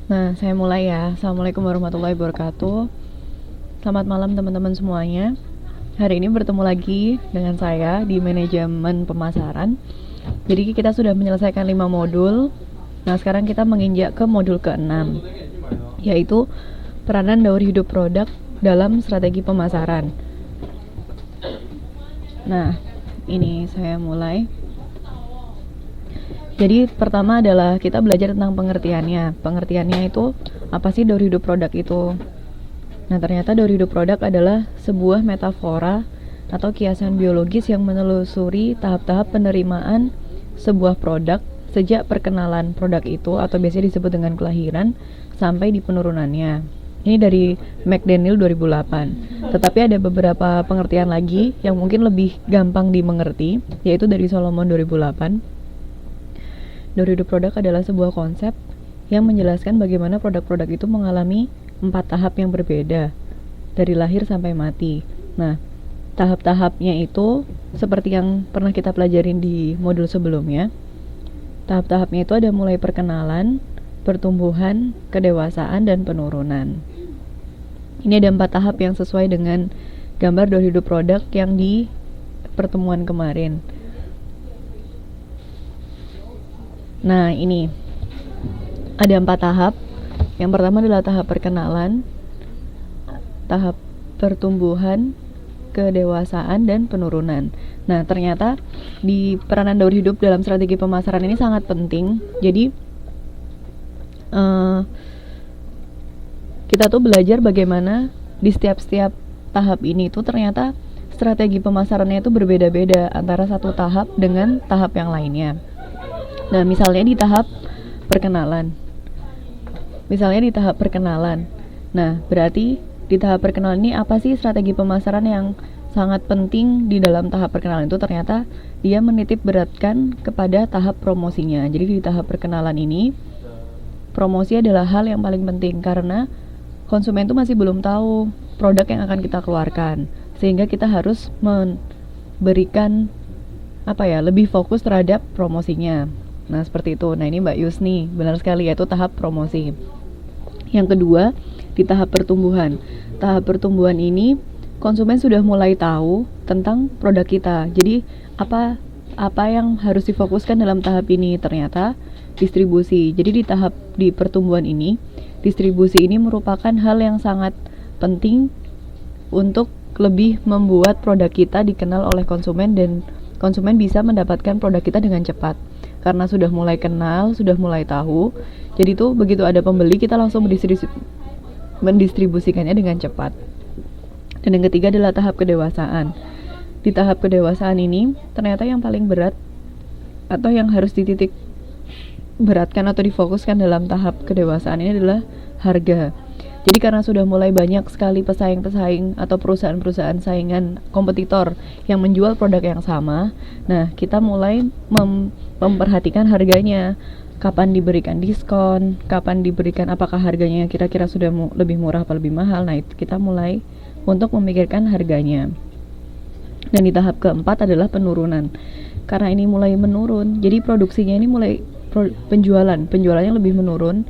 Nah, saya mulai ya. Assalamualaikum warahmatullahi wabarakatuh. Selamat malam teman-teman semuanya. Hari ini bertemu lagi dengan saya di manajemen pemasaran. Jadi kita sudah menyelesaikan 5 modul. Nah, sekarang kita menginjak ke modul ke-6, yaitu peranan daur hidup produk dalam strategi pemasaran. Nah, ini saya mulai. Jadi pertama adalah kita belajar tentang pengertiannya. Pengertiannya itu apa sih daur hidup produk itu? Nah, ternyata daur hidup produk adalah sebuah metafora atau kiasan biologis yang menelusuri tahap-tahap penerimaan sebuah produk sejak perkenalan produk itu atau biasanya disebut dengan kelahiran sampai di penurunannya. Ini dari McDaniel 2008. Tetapi ada beberapa pengertian lagi yang mungkin lebih gampang dimengerti, yaitu dari Solomon 2008. Daur hidup produk adalah sebuah konsep yang menjelaskan bagaimana produk-produk itu mengalami 4 tahap yang berbeda dari lahir sampai mati. Nah, tahap-tahapnya itu seperti yang pernah kita pelajarin di modul sebelumnya. Tahap-tahapnya itu ada mulai perkenalan, pertumbuhan, kedewasaan, dan penurunan. Ini ada 4 tahap yang sesuai dengan gambar daur hidup produk yang di pertemuan kemarin. Nah, ini ada 4 tahap. Yang pertama adalah tahap perkenalan, tahap pertumbuhan, kedewasaan, dan penurunan. Nah, ternyata di peranan daur hidup dalam strategi pemasaran ini sangat penting. Jadi kita tuh belajar bagaimana di setiap tahap ini tuh ternyata strategi pemasarannya itu berbeda-beda antara satu tahap dengan tahap yang lainnya. Nah, misalnya di tahap perkenalan. Nah, berarti di tahap perkenalan ini apa sih strategi pemasaran yang sangat penting di dalam tahap perkenalan itu? Ternyata dia menitip beratkan kepada tahap promosinya. Jadi di tahap perkenalan ini, promosi adalah hal yang paling penting karena konsumen itu masih belum tahu produk yang akan kita keluarkan. Sehingga kita harus memberikan lebih fokus terhadap promosinya. Nah, seperti itu. Nah, ini Mbak Yusni, benar sekali, yaitu tahap promosi. Yang kedua, di tahap pertumbuhan. Tahap pertumbuhan ini konsumen sudah mulai tahu tentang produk kita. Jadi, apa yang harus difokuskan dalam tahap ini? Ternyata distribusi. Jadi di pertumbuhan ini, distribusi ini merupakan hal yang sangat penting untuk lebih membuat produk kita dikenal oleh konsumen dan konsumen bisa mendapatkan produk kita dengan cepat. Karena sudah mulai kenal, sudah mulai tahu. Jadi tuh begitu ada pembeli kita langsung mendistribusikannya dengan cepat. Dan yang ketiga adalah tahap kedewasaan. Di tahap kedewasaan ini ternyata yang paling berat atau yang harus dititik beratkan atau difokuskan dalam tahap kedewasaan ini adalah harga. Jadi karena sudah mulai banyak sekali pesaing-pesaing atau perusahaan-perusahaan saingan kompetitor yang menjual produk yang sama, nah kita mulai memperhatikan harganya. Kapan diberikan diskon, kapan diberikan, apakah harganya kira-kira sudah lebih murah atau lebih mahal. Nah, kita mulai untuk memikirkan harganya. Dan di tahap keempat adalah penurunan. Karena ini mulai menurun, jadi produksinya ini mulai penjualannya lebih menurun.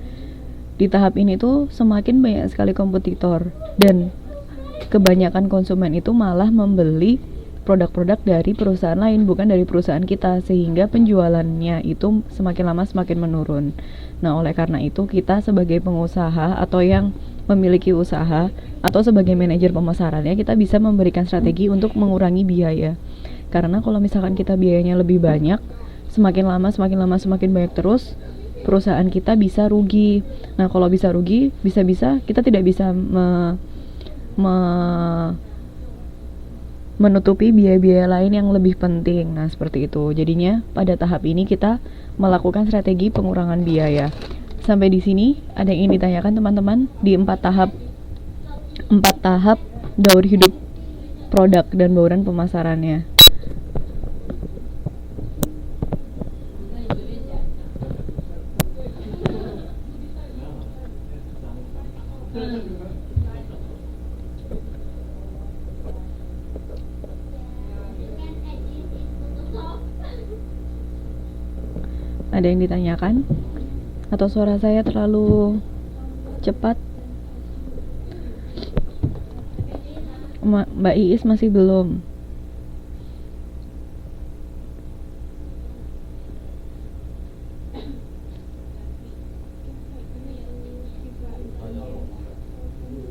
Di tahap ini tuh semakin banyak sekali kompetitor dan kebanyakan konsumen itu malah membeli produk-produk dari perusahaan lain, bukan dari perusahaan kita, sehingga penjualannya itu semakin lama semakin menurun. Nah, oleh karena itu kita sebagai pengusaha atau yang memiliki usaha atau sebagai manajer pemasarannya, kita bisa memberikan strategi untuk mengurangi biaya. Karena kalau misalkan kita biayanya lebih banyak, semakin lama semakin banyak terus, perusahaan kita bisa rugi. Nah, kalau bisa rugi, bisa-bisa kita tidak bisa menutupi biaya-biaya lain yang lebih penting. Nah, seperti itu. Jadinya pada tahap ini kita melakukan strategi pengurangan biaya. Sampai di sini ada yang ingin ditanyakan teman-teman di 4 tahap daur hidup produk dan bauran pemasarannya. Ada yang ditanyakan? Atau suara saya terlalu cepat. Mbak Iis masih belum.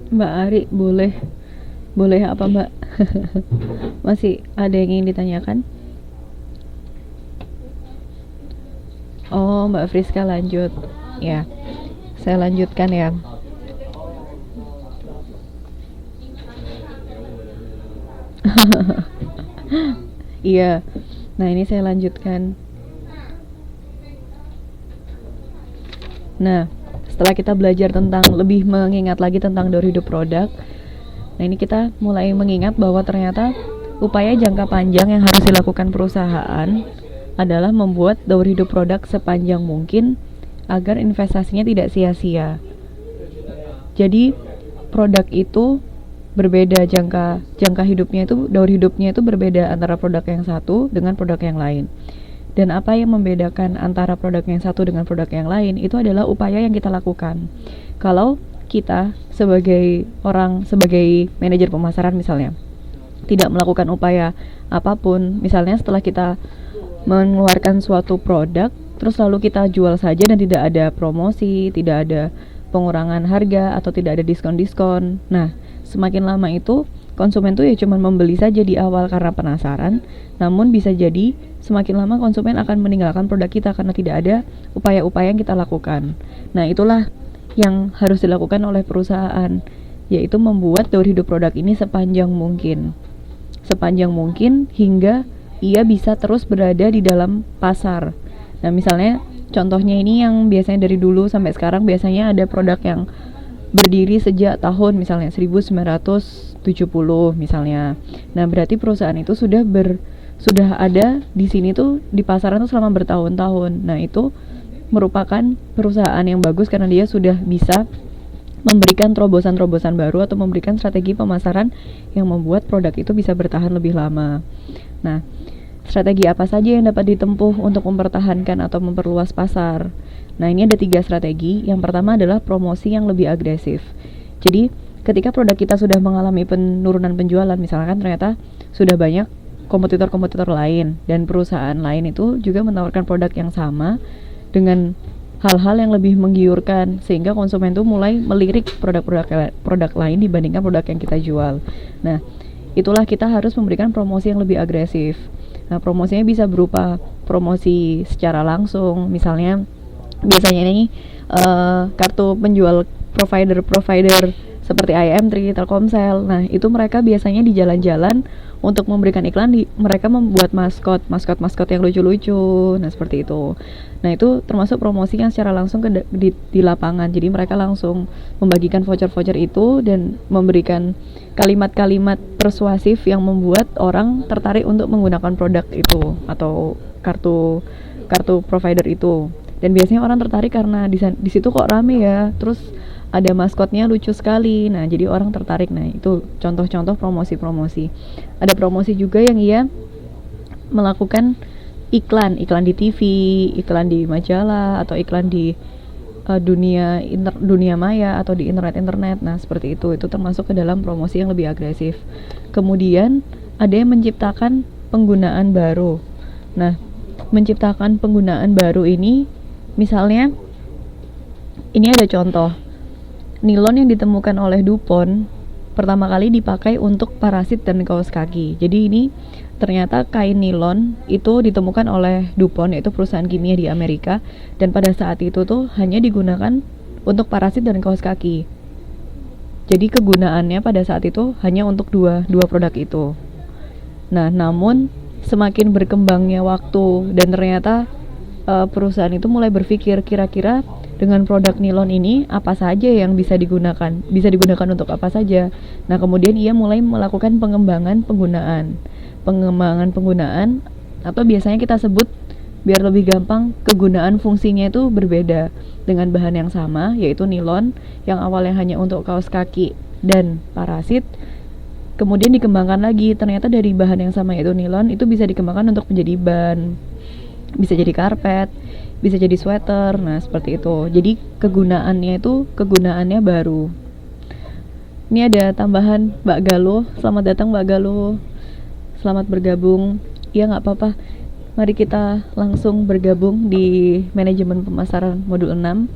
Mbak Ari boleh. Boleh apa Mbak? Masih ada yang ingin ditanyakan? Oh, Mbak Friska lanjut. Ya, saya lanjutkan ya. Iya. Nah, ini saya lanjutkan. Nah, setelah kita belajar tentang lebih mengingat lagi tentang daur hidup produk, nah ini kita mulai mengingat bahwa ternyata upaya jangka panjang yang harus dilakukan perusahaan adalah membuat daur hidup produk sepanjang mungkin agar investasinya tidak sia-sia. Jadi produk itu berbeda, jangka hidupnya itu, daur hidupnya itu berbeda antara produk yang satu dengan produk yang lain. Dan apa yang membedakan antara produk yang satu dengan produk yang lain itu adalah upaya yang kita lakukan. Kalau kita sebagai manajer pemasaran misalnya tidak melakukan upaya apapun, misalnya setelah kita mengeluarkan suatu produk terus lalu kita jual saja dan tidak ada promosi, tidak ada pengurangan harga atau tidak ada diskon-diskon. Nah, semakin lama itu konsumen tuh ya cuma membeli saja di awal karena penasaran, namun bisa jadi semakin lama konsumen akan meninggalkan produk kita karena tidak ada upaya-upaya yang kita lakukan. Nah, itulah yang harus dilakukan oleh perusahaan, yaitu membuat daur hidup produk ini sepanjang mungkin hingga ia bisa terus berada di dalam pasar. Nah, misalnya contohnya ini yang biasanya dari dulu sampai sekarang biasanya ada produk yang berdiri sejak tahun misalnya 1970 misalnya. Nah, berarti perusahaan itu sudah ada di sini tuh di pasaran tuh selama bertahun-tahun. Nah, itu merupakan perusahaan yang bagus karena dia sudah bisa memberikan terobosan-terobosan baru atau memberikan strategi pemasaran yang membuat produk itu bisa bertahan lebih lama. Nah, strategi apa saja yang dapat ditempuh untuk mempertahankan atau memperluas pasar? Nah, ini ada 3 strategi. Yang pertama adalah promosi yang lebih agresif. Jadi, ketika produk kita sudah mengalami penurunan penjualan, misalkan ternyata sudah banyak kompetitor-kompetitor lain dan perusahaan lain itu juga menawarkan produk yang sama dengan hal-hal yang lebih menggiurkan sehingga konsumen tuh mulai melirik produk lain dibandingkan produk yang kita jual. Nah, itulah kita harus memberikan promosi yang lebih agresif. Nah, promosinya bisa berupa promosi secara langsung, misalnya biasanya ini kartu penjual provider seperti IM3, Telkomsel. Nah, itu mereka biasanya di jalan-jalan untuk memberikan iklan, mereka membuat maskot yang lucu-lucu. Nah, seperti itu. Nah, itu termasuk promosi yang secara langsung di lapangan. Jadi mereka langsung membagikan voucher-voucher itu dan memberikan kalimat-kalimat persuasif yang membuat orang tertarik untuk menggunakan produk itu atau kartu provider itu. Dan biasanya orang tertarik karena di situ kok rame ya, terus ada maskotnya lucu sekali. Nah, jadi orang tertarik. Nah, itu contoh-contoh promosi. Ada promosi juga yang ia melakukan iklan di TV, iklan di majalah, atau iklan di dunia maya atau di internet. Nah, seperti itu termasuk ke dalam promosi yang lebih agresif. Kemudian ada yang menciptakan penggunaan baru. Nah, menciptakan penggunaan baru ini misalnya ini ada contoh. Nilon yang ditemukan oleh DuPont pertama kali dipakai untuk parasit dan kaos kaki. Jadi ini ternyata kain nilon itu ditemukan oleh DuPont, yaitu perusahaan kimia di Amerika, dan pada saat itu tuh hanya digunakan untuk parasit dan kaos kaki. Jadi kegunaannya pada saat itu hanya untuk dua produk itu. Nah, namun semakin berkembangnya waktu dan ternyata perusahaan itu mulai berpikir kira-kira dengan produk nilon ini apa saja yang bisa digunakan untuk apa saja. Nah, kemudian ia mulai melakukan pengembangan penggunaan atau biasanya kita sebut biar lebih gampang, kegunaan fungsinya itu berbeda dengan bahan yang sama, yaitu nilon yang awalnya hanya untuk kaos kaki dan parasit. Kemudian dikembangkan lagi, ternyata dari bahan yang sama yaitu nilon itu bisa dikembangkan untuk menjadi ban, bisa jadi karpet, bisa jadi sweater. Nah, seperti itu. Jadi kegunaannya baru. Ini ada tambahan Mbak Galuh. Selamat datang Mbak Galuh. Selamat bergabung. Ya nggak apa-apa. Mari kita langsung bergabung di manajemen pemasaran modul 6.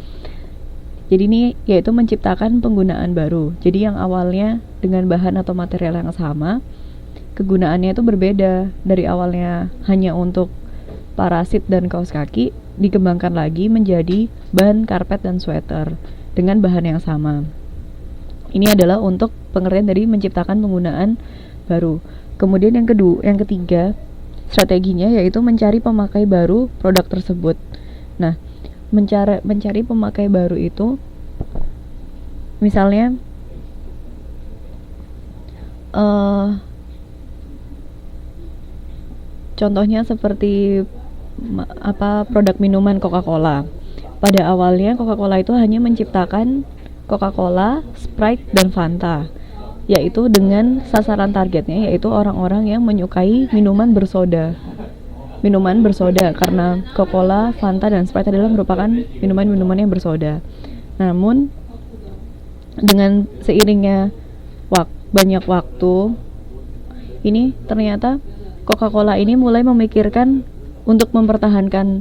Jadi ini yaitu menciptakan penggunaan baru. Jadi yang awalnya dengan bahan atau material yang sama, kegunaannya itu berbeda. Dari awalnya hanya untuk parasit dan kaos kaki, dikembangkan lagi menjadi bahan karpet dan sweater dengan bahan yang sama. Ini adalah untuk pengertian dari menciptakan penggunaan baru. Kemudian yang ketiga, strateginya yaitu mencari pemakai baru produk tersebut. Nah, mencari pemakai baru itu misalnya contohnya seperti produk minuman Coca-Cola. Pada awalnya Coca-Cola itu hanya menciptakan Coca-Cola, Sprite, dan Fanta, yaitu dengan sasaran targetnya yaitu orang-orang yang menyukai minuman bersoda karena Coca-Cola, Fanta, dan Sprite adalah merupakan minuman-minuman yang bersoda. Namun dengan seiringnya banyak waktu ini ternyata Coca-Cola ini mulai memikirkan untuk mempertahankan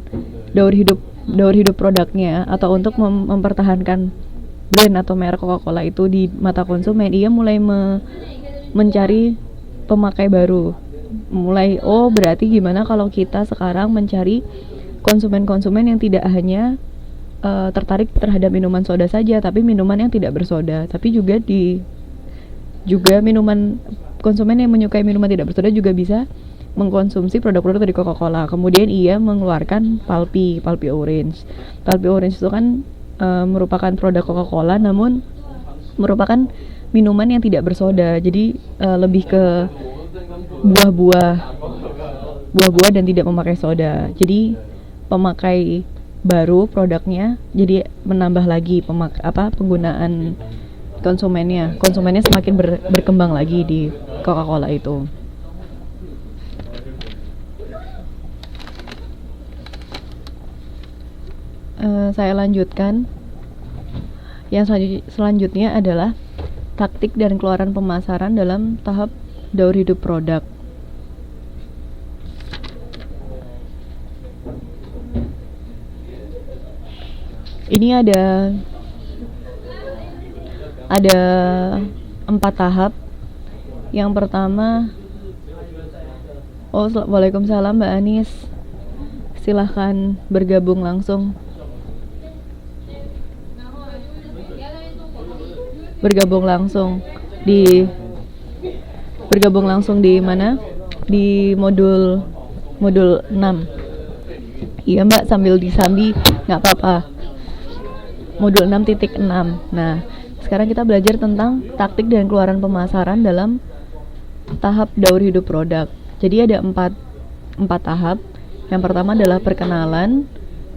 daur hidup produknya atau untuk mempertahankan brand atau merek Coca-Cola itu di mata konsumen. Ia mulai mencari pemakai baru. Berarti gimana kalau kita sekarang mencari konsumen-konsumen yang tidak hanya tertarik terhadap minuman soda saja, tapi minuman yang tidak bersoda, tapi juga konsumen yang menyukai minuman tidak bersoda juga bisa mengkonsumsi produk-produk dari Coca-Cola. Kemudian ia mengeluarkan Pulpy Orange. Pulpy Orange itu kan merupakan produk Coca-Cola, namun merupakan minuman yang tidak bersoda. Jadi lebih ke buah-buah dan tidak memakai soda. Jadi pemakai baru produknya, jadi menambah lagi penggunaan konsumennya semakin berkembang lagi di Coca-Cola itu. Saya lanjutkan. Yang selanjutnya adalah taktik dan keluaran pemasaran dalam tahap daur hidup produk. Ini ada 4 tahap. Yang pertama, Waalaikumsalam Mbak Anis. Silahkan bergabung langsung. Bergabung langsung di mana? Di modul 6. Iya Mbak, sambil disambi nggak apa-apa. Modul 6.6. Nah, sekarang kita belajar tentang taktik dan keluaran pemasaran dalam tahap daur hidup produk. Jadi ada 4 tahap. Yang pertama adalah perkenalan,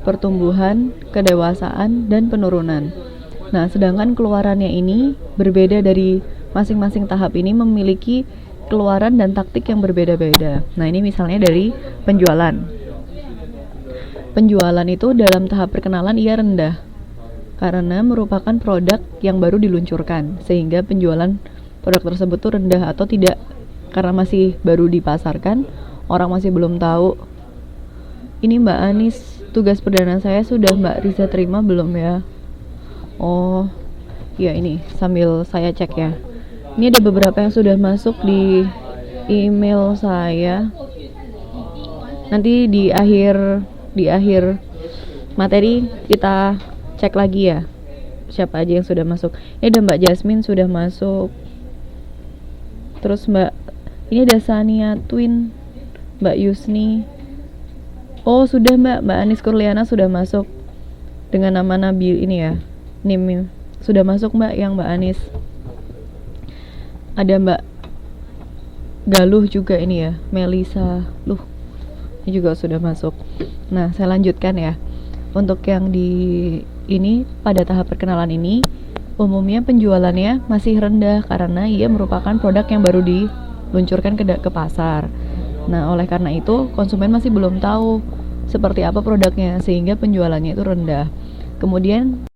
pertumbuhan, kedewasaan, dan penurunan. Nah, sedangkan keluarannya ini berbeda dari masing-masing tahap ini, memiliki keluaran dan taktik yang berbeda-beda. Nah, ini misalnya dari penjualan. Penjualan itu dalam tahap perkenalan ia rendah karena merupakan produk yang baru diluncurkan, sehingga penjualan produk tersebut tuh rendah atau tidak karena masih baru dipasarkan, orang masih belum tahu. Ini Mbak Anis, tugas perdana saya sudah Mbak Riza terima belum ya? Oh, ya ini sambil saya cek ya. Ini ada beberapa yang sudah masuk di email saya. Nanti di akhir materi kita cek lagi ya siapa aja yang sudah masuk. Ini ada Mbak Jasmine sudah masuk. Terus ini ada Sania Twin, Mbak Yusni. Oh sudah Mbak Anis Kurliana sudah masuk dengan nama Nabil ini ya. Nim sudah masuk Mbak Anis. Ada Mbak Galuh juga ini ya, Melisa ini juga sudah masuk. Nah, saya lanjutkan ya. Untuk yang ini pada tahap perkenalan ini, umumnya penjualannya masih rendah karena ia merupakan produk yang baru diluncurkan ke pasar. Nah, oleh karena itu konsumen masih belum tahu seperti apa produknya sehingga penjualannya itu rendah. Kemudian